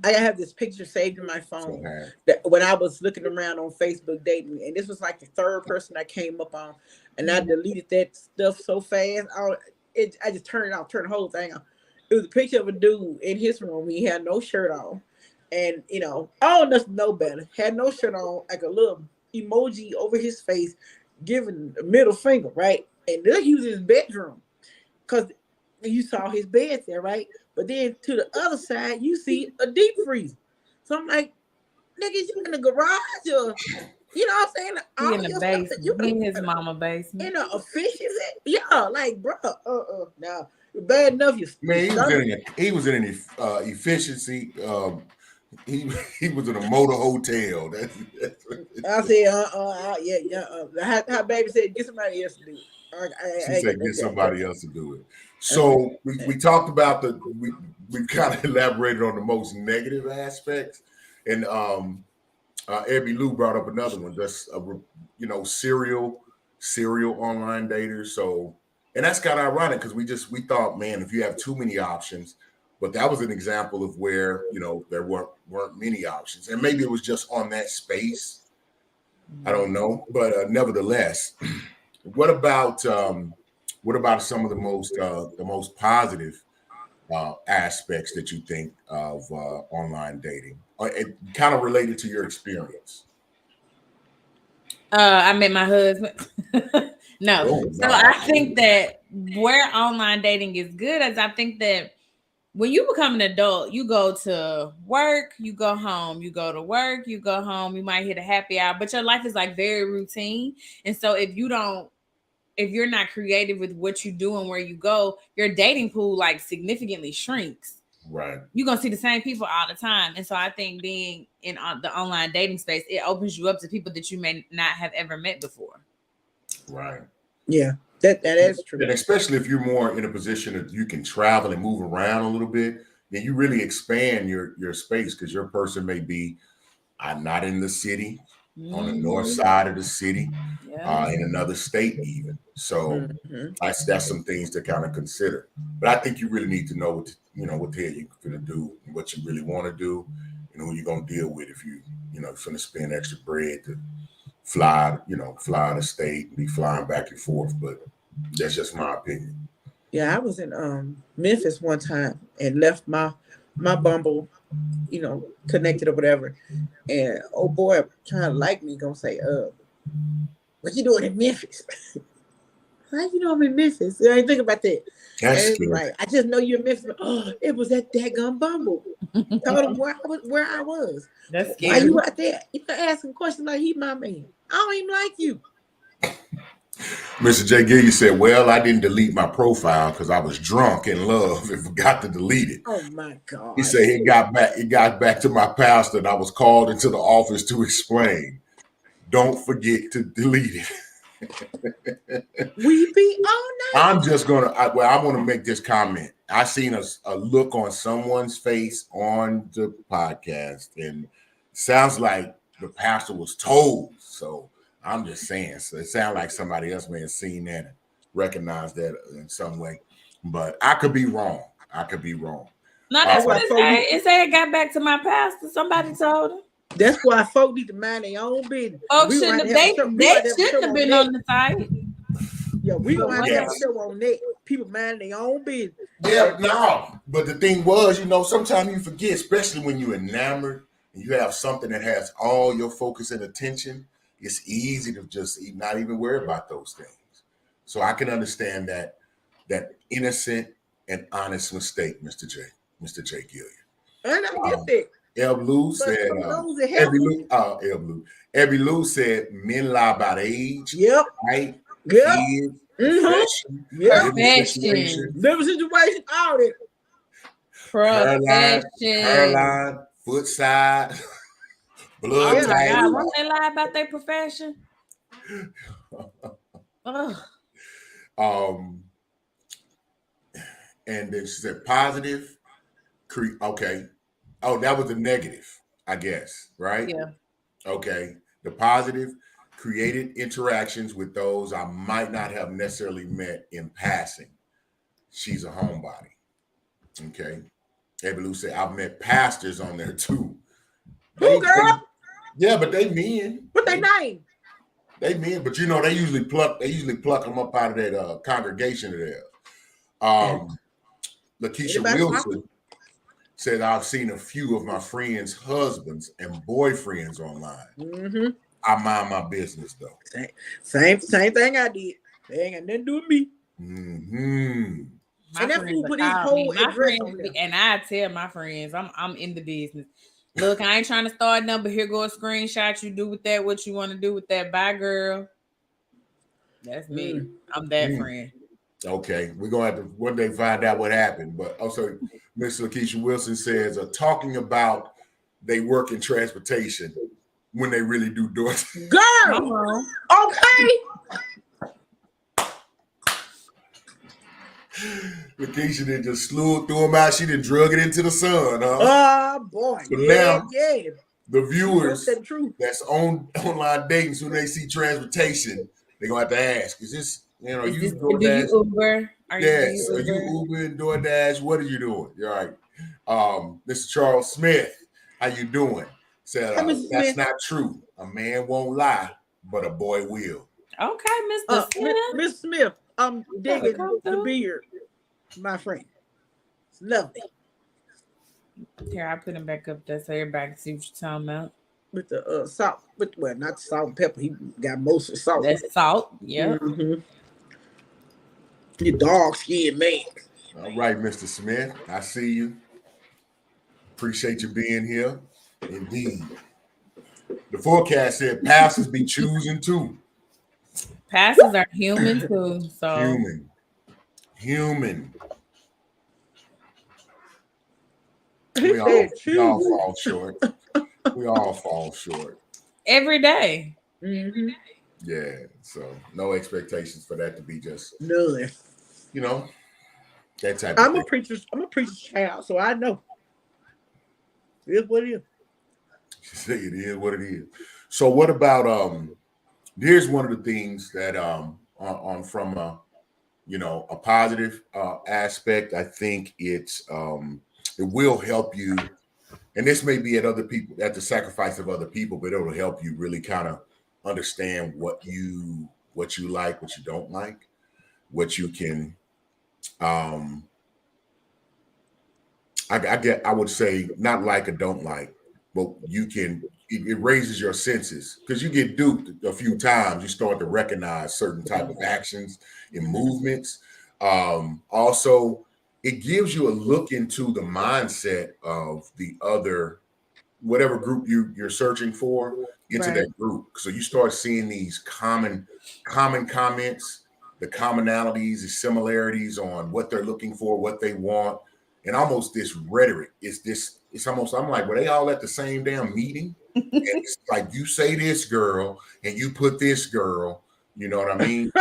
I have this picture saved in my phone that when I was looking around on Facebook dating, and this was like the third person I came up on, and I deleted that stuff so fast. I just turned it off, turned the whole thing off. It was a picture of a dude in his room. He had no shirt on, and all of us know better. Had no shirt on, like a little emoji over his face, giving a middle finger, right? And then he was in his bedroom, because you saw his bed there, right? But then to the other side, you see a deep freezer. So I'm like, nigga, you in the garage or, you know what I'm saying? He in the basement. He in his mama basement. In a efficiency? Yeah, like, bro, now, bad enough you. Man, he was in an efficiency. He was in a motor hotel. I said, how baby said, get somebody else to do it. She said, get somebody else to do it. So we talked about we kind of elaborated on the most negative aspects, and Abby Lou brought up another one. That's serial online daters. So, and that's kind of ironic because we thought, man, if you have too many options, but that was an example of where there weren't many options, and maybe it was just on that space. I don't know, but nevertheless. What about some of the most positive aspects that you think of online dating? It kind of related to your experience. I met my husband. No. So I think that where online dating is good is I think that when you become an adult, you go to work, you go home, you go to work, you go home, you might hit a happy hour, but your life is like very routine. And so if you're not creative with what you do and where you go, your dating pool like significantly shrinks. Right. You're going to see the same people all the time. And so I think being in the online dating space, it opens you up to people that you may not have ever met before. Right. Yeah, that is true. And especially if you're more in a position that you can travel and move around a little bit, then you really expand your space because your person may be not in the city, on the north side of the city, in another state even. So that's some things to kind of consider. But I think you really need to know what the hell you're going to do and what you really want to do and who you're going to deal with if you're going to spend extra bread to fly out of state and be flying back and forth. But that's just my opinion. Yeah, I was in Memphis one time and left my Bumble, connected or whatever. And oh boy, trying to like me, gonna say, what you doing in Memphis? How you know I'm in Memphis? I didn't think about that. That's right. I just know you're in Memphis. Oh, it was that daggone Bumble. Told him where I was. That's scary. Why you out there? You asking questions like he my man. I don't even like you. Mr. J. Gilliam said, well, I didn't delete my profile because I was drunk in love and forgot to delete it. Oh my God. He said it got back to my pastor and I was called into the office to explain. Don't forget to delete it. We be all night. I'm just gonna I want to make this comment. I seen a look on someone's face on the podcast, and it sounds like the pastor was told. So I'm just saying. So it sounds like somebody else may have seen that and recognized that in some way. But I could be wrong. No, that's what it said. It said it got back to my pastor. Somebody told him. That's why folks need to mind their own business. Folks shouldn't have. They shouldn't have been on the site. Yeah, we gonna have to have a show on that. People mind their own business. Yeah, no. But the thing was, sometimes you forget, especially when you're enamored and you have something that has all your focus and attention. It's easy to just not even worry about those things. So I can understand that innocent and honest mistake, Mr. J Gillian. And I get that. Elblue said, Elblue said, men lie about age, yep, height, yep, kids, profession, living situation, all that. Hairline, foot size, blood type. God, won't they lie about their profession? And then she said positive. Okay. Oh, that was the negative, I guess, right? Yeah. Okay. The positive, created interactions with those I might not have necessarily met in passing. She's a homebody. Okay. Evelyn said, I've met pastors on there too. Who, girl? Yeah, but they men. What they name? They men, but they usually pluck them up out of that congregation of theirs. Lakeisha Wilson said, I've seen a few of my friends' husbands and boyfriends online. Mm-hmm. I mind my business though. Same thing I did. They ain't got nothing to do with me. Mm-hmm. And that fool put his whole address on there. And I tell my friends, I'm in the business. Look, I ain't trying to start nothing, but here go a screenshot. You do with that what you want to do with that. Bye, girl. That's me. I'm that friend. Okay, we're gonna have to one day find out what happened. But also, Miss Lakeisha Wilson says, talking about they work in transportation when they really do DoorDash. Girl, okay. Lakeisha did just threw them out. She did drug it into the sun, huh? Oh boy, so now, the viewers that's online dating, so when they see transportation, they're gonna have to ask, is this do you Uber? Yes. Are you Uber and DoorDash? What are you doing? You're right. Mr. Charles Smith, how you doing? Said that's not true. A man won't lie, but a boy will. Okay, Mr. Smith. Miss Smith, I'm digging the beard, my friend. It's lovely. Here, I put him back up there so everybody can see what you're talking about. With the salt, not salt and pepper. He got most of the salt. That's salt, yeah. Mm-hmm. You dog skin man. All right, Mr. Smith. I see you. Appreciate you being here. Indeed. The forecast said pastors be choosing too. Pastors are human too. So human. We all fall short. We all fall short. Every day. Mm-hmm. Yeah, so no expectations for that to be just none. That type of thing. I'm a preacher's child, so I know. It is what it is. She said it is what it is. So what about here's one of the things that on from a positive aspect, I think it will help you, and this may be at the sacrifice of other people, but it'll help you really kind of understand what you like, what you don't like, what you can I would say not like or don't like, but it raises your senses because you get duped a few times. You start to recognize certain type of actions and movements. Also, it gives you a look into the mindset of the other, whatever group you're searching for, into that group. So you start seeing these common comments, the commonalities, the similarities on what they're looking for, what they want, and almost this rhetoric. It's almost, I'm like, were they all at the same damn meeting? And it's like, you say this girl and you put this girl, you know what I mean?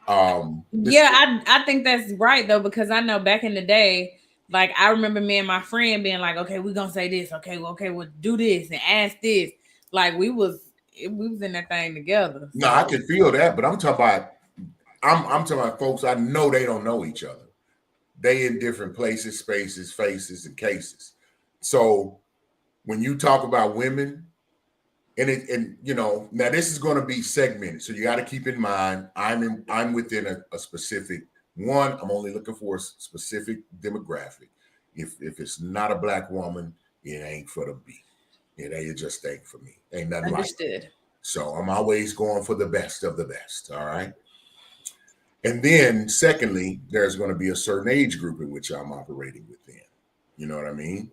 I think that's right though, because I know back in the day, like I remember me and my friend being like, okay, we're gonna say this, okay, we'll do this and ask this. Like we was in that thing together. So. No, I can feel that, but I'm talking about folks I know they don't know each other. they in different places, spaces, faces, and cases. So when you talk about women, and you know, now this is going to be segmented, so you got to keep in mind I'm within a specific one. I'm only looking for a specific demographic. If it's not a black woman, it ain't for the B. It just ain't for me. Ain't nothing Understood. like it. So I'm always going for the best of the best. All right. And then secondly, there's going to be a certain age group in which I'm operating within. You know what I mean?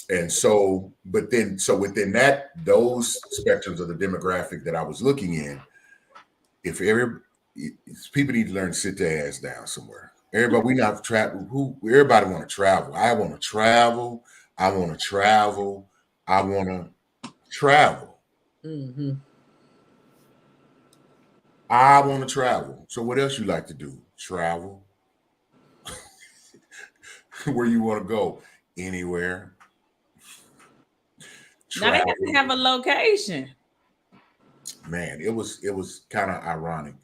And so, but then, so within those spectrums of the demographic that I was looking in, if people need to learn to sit their ass down somewhere. Everybody, we not travel. Everybody want to travel. I want to travel. I want to travel. I want to travel. Mm-hmm. I want to travel. So what else you like to do? Travel. Where you want to go? Anywhere. Now they have to have a location. Man, it was kind of ironic.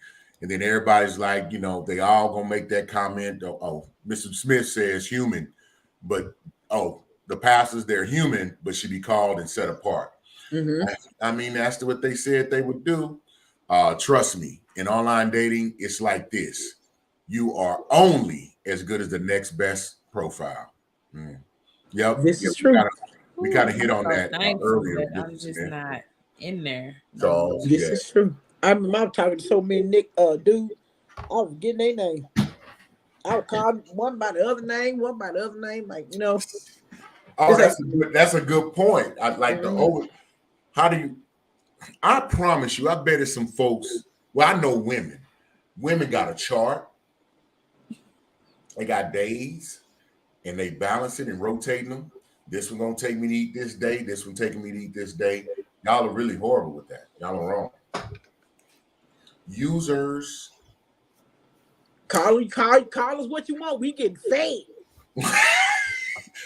And then everybody's like, you know, they all gonna make that comment. Oh, Mr. Smith says human, but the pastors, they're human, but should be called and set apart. Mm-hmm. I mean, that's what they said they would do. Trust me, in online dating, it's like this. You are only as good as the next best profile. Yep. This is true. We kind of hit on that earlier. I'm just not in there. So this is true. I'm talking to so many dudes. I was getting their name. I would call one by the other name, like, you know. Oh, that's a good point. I like how do you? I promise you, I bet it's some folks. Well, I know women. Women got a chart. They got days, and they balance it and rotating them. This one gonna take me to eat this day. This one taking me to eat this day. Y'all are really horrible with that. Y'all are wrong. Users. Call us what you want. We get fed.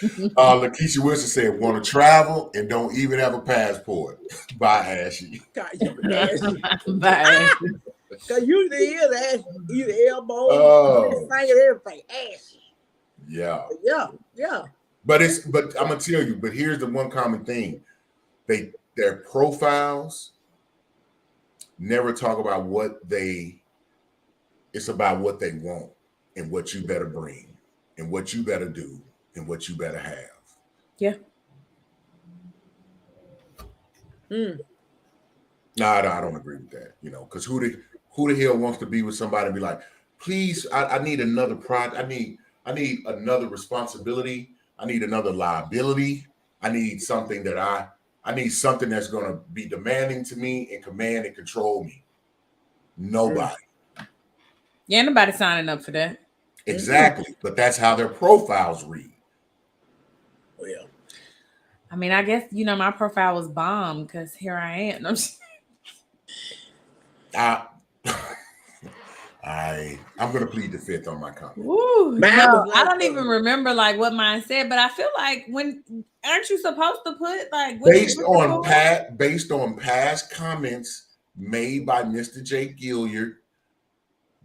Lakeisha Wilson said, want to travel and don't even have a passport. Bye, Ashley. God, Ashley. Bye. Because usually it is Ashley. Either elbow, everything. Ashley. Yeah. Yeah. But I'm gonna tell you, but here's the one common thing. Their profiles never talk about it's about what they want and what you better bring and what you better do and what you better have. Yeah. No, I don't agree with that, you know, because who the hell wants to be with somebody and be like, please, I need another project, I need another responsibility, I need another liability, I need something that's gonna be demanding to me and command and control me. Nobody. Yeah, nobody signing up for that. Exactly. But that's how their profiles read. Well, I mean, I guess, you know, my profile was bomb because here I am. I'm gonna plead the fifth on my comment. Ooh, no, I don't even remember like what mine said, but I feel like aren't you supposed to put like based on past comments made by Mr. Jake Gilliard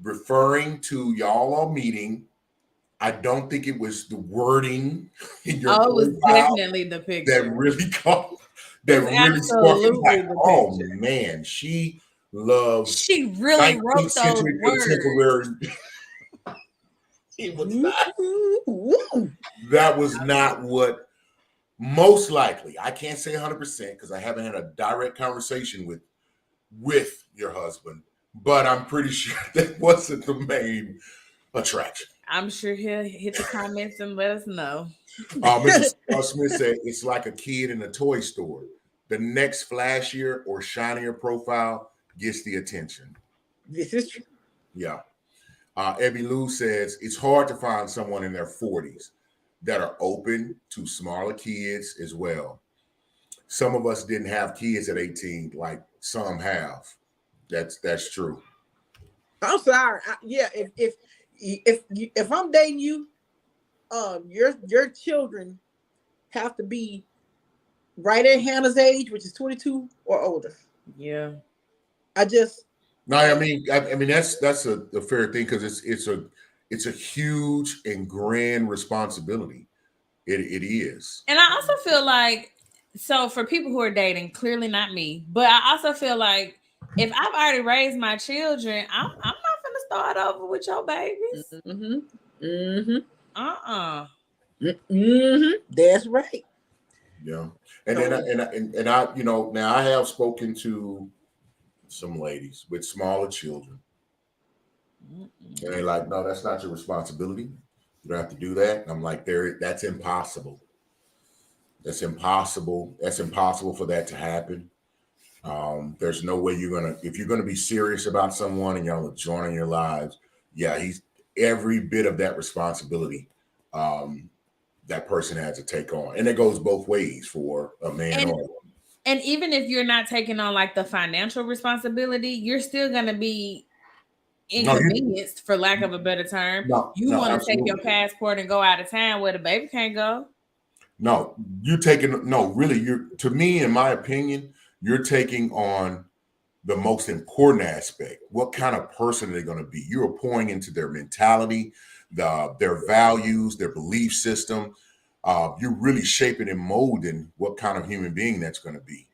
referring to y'all all meeting. I don't think it was the wording in your it was definitely the picture that really spoke. Like, oh man, she really wrote those words. It was not. That was not what. Most likely, I can't say 100% because I haven't had a direct conversation with your husband, but I'm pretty sure that wasn't the main attraction. I'm sure he'll hit the comments and let us know. Mr. Smith said it's like a kid in a toy store. The next flashier or shinier profile gets the attention. This is true. Yeah. Ebby Lou says it's hard to find someone in their 40s that are open to smaller kids as well. Some of us didn't have kids at 18, like some have. That's true. I'm sorry. If I'm dating you, your children have to be right at Hannah's age, which is 22 or older. Yeah. I mean that's a fair thing because it's a huge and grand responsibility. It is. And I also feel like, so for people who are dating, clearly not me, but I also feel like if I've already raised my children, I'm not gonna start over with your babies. That's right. Yeah. And then I, you know, now I have spoken to some ladies with smaller children. And they're like, no, that's not your responsibility. You don't have to do that. And I'm like, that's impossible. That's impossible. That's impossible for that to happen. There's no way if you're gonna be serious about someone and y'all are joining your lives, yeah, he's every bit of that responsibility that person has to take on. And it goes both ways for a man or a woman. And even if you're not taking on like the financial responsibility, you're still gonna be inconvenienced, for lack of a better term. You want to take your passport and go out of town where the baby can't go. No, to me, in my opinion, you're taking on the most important aspect. What kind of person are they going to be? You're pouring into their mentality, their values, their belief system. You're really shaping and molding what kind of human being that's going to be.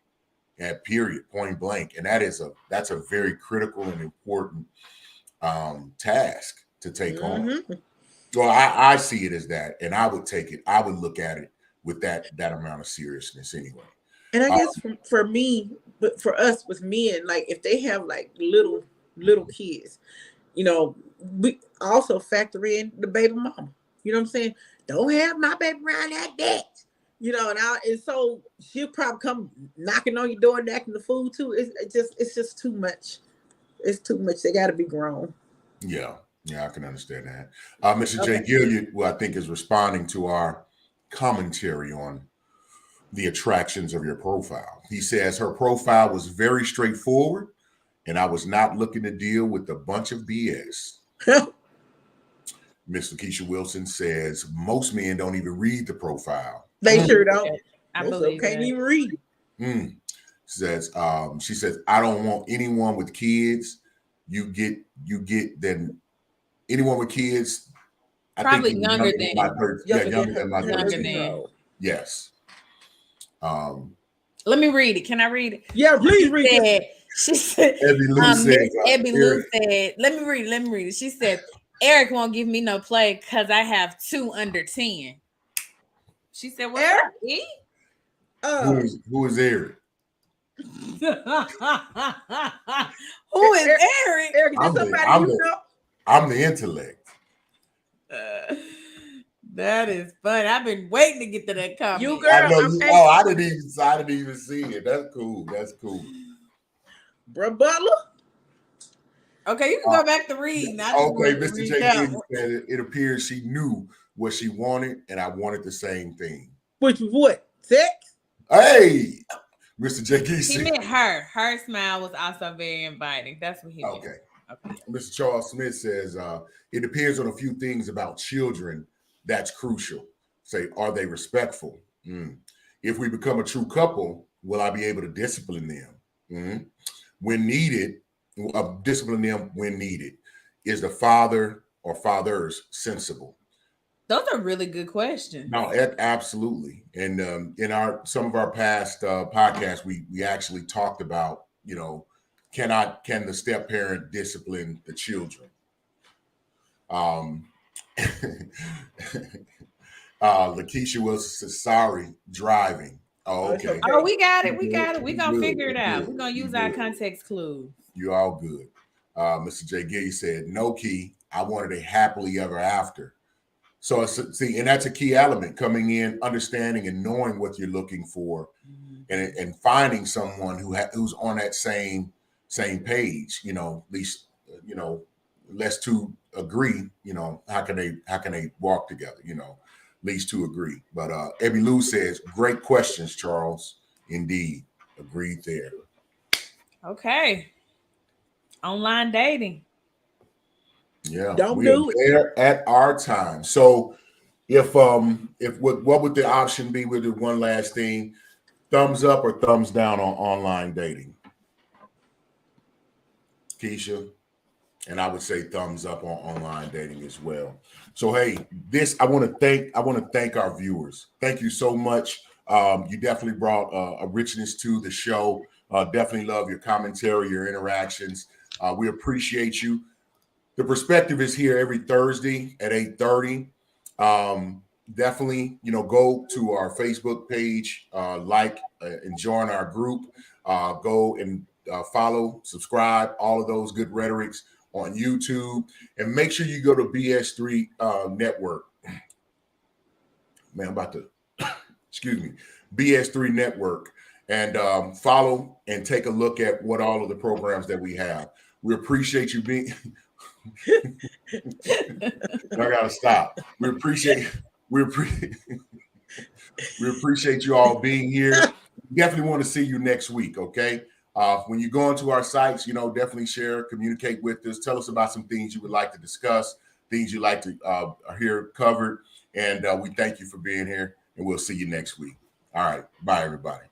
At period, point blank. And that's a very critical and important task to take on. Well, I see it as that, and I would look at it with that amount of seriousness anyway. And I guess for me, but for us with men, like if they have like little kids, you know, we also factor in the baby mama. You know what I'm saying? Don't have my baby around like that. You know, and so she'll probably come knocking on your door and acting the fool too. It's just too much. It's too much. They got to be grown. Yeah, I can understand that. Mr. Jay Gilliard, who I think is responding to our commentary on the attractions of your profile. He says her profile was very straightforward, and I was not looking to deal with a bunch of BS. Miss Lakeisha Wilson says most men don't even read the profile. They sure don't. I believe can't even read. She says, I don't want anyone with kids. You get then anyone with kids. Probably younger than my 13. Yes. Let me read it. Can I read it? Yeah, please read it. She said, Ebby Lou said, let me read it. She said, Eric won't give me no play because I have 2 under 10. She said, what's up, E? Who is Eric? Who is Eric? Eric, is somebody you know? I'm the intellect. That is funny. I've been waiting to get to that comment. You girl, I know you. I didn't even see it. That's cool. Bruh Butler. Okay, you can go back to reading. Okay, Mr. J. said it appears she knew what she wanted, and I wanted the same thing. Which was what? Sex? Hey, Mr. J. He meant her. Her smile was also very inviting. That's what he meant. Okay. Mr. Charles Smith says it depends on a few things about children. That's crucial. Say, are they respectful? If we become a true couple, will I be able to discipline them when needed? Discipline them when needed. Is the father or fathers sensible? Those are really good questions. No, absolutely. And in some of our past podcasts, we actually talked about, you know, can the step parent discipline the children? Lakeisha Wilson says, sorry, driving. Oh, okay. Oh, we got it. We're gonna figure it out. We're gonna use our context clues. You're all good. Mr. J. Gilly said, no, Key, I wanted a happily ever after. So see, and that's a key element, coming in, understanding and knowing what you're looking for, and finding someone who's on that same page. You know, at least, you know, let's two agree. You know, how can they walk together? You know, at least two agree. But Ebby Lou says, great questions, Charles. Indeed, agreed there. Okay, online dating. Yeah, don't do it there at our time. So if what would the option be? With the one last thing, thumbs up or thumbs down on online dating? Keisha, and I would say thumbs up on online dating as well. So hey, I want to thank our viewers. Thank you so much. You definitely brought a richness to the show. Definitely love your commentary, your interactions. We appreciate you. The Perspective is here every Thursday at 8:30. Definitely, go to our Facebook page, and join our group. Go and follow, subscribe, all of those good rhetorics on YouTube, and make sure you go to BS3 Network. Man, I'm about to, excuse me, BS3 Network, and follow and take a look at what all of the programs that we have. We appreciate you being. I gotta stop. We appreciate you all being here. Definitely want to see you next week. Okay. When you go into our sites, definitely share, communicate with us. Tell us about some things you would like to discuss, things you'd like to hear covered. And we thank you for being here, and we'll see you next week. All right. Bye, everybody.